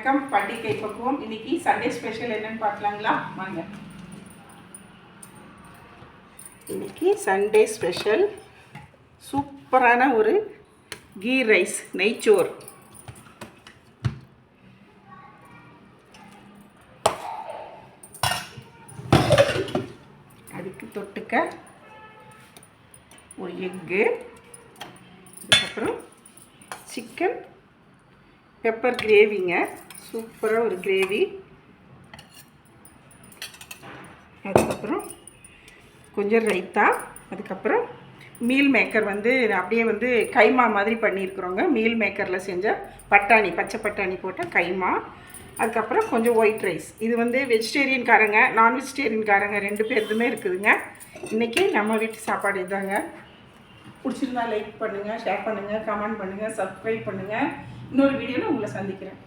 வணக்கம். பாட்டி கைப்பக்குவம். இன்னைக்கு சண்டே ஸ்பெஷல் என்னன்னு பார்க்கலாங்களா? வாங்க. இன்னைக்கு சண்டே ஸ்பெஷல் சூப்பரான ஒரு கீ ரைஸ், நெய்ச்சோறு. அதுக்கு தொட்டுக்க ஒரு எக்கு, அதுக்கப்புறம் சிக்கன் பெப்பர் கிரேவிங்க, சூப்பராக ஒரு கிரேவி. அதுக்கப்புறம் கொஞ்சம் ரைத்தா, அதுக்கப்புறம் மீல் மேக்கர் அப்படியே கைமா மாதிரி பண்ணியிருக்கிறோங்க. மீல் மேக்கரில் செஞ்ச பட்டாணி, பச்சை பட்டாணி போட்ட கைமா. அதுக்கப்புறம் கொஞ்சம் ஒயிட் ரைஸ். இது வெஜிடேரியன்காரங்க, நான் வெஜிடேரியன்காரங்க 2 பேருதுமே இருக்குதுங்க. இன்றைக்கி நம்ம வீட்டு சாப்பாடு இதுதாங்க. பிடிச்சிருந்தா லைக் பண்ணுங்கள், ஷேர் பண்ணுங்கள், கமெண்ட் பண்ணுங்கள், சப்ஸ்கிரைப் பண்ணுங்கள். இன்னொரு வீடியோவில் உங்களை சந்திக்கிறேன்.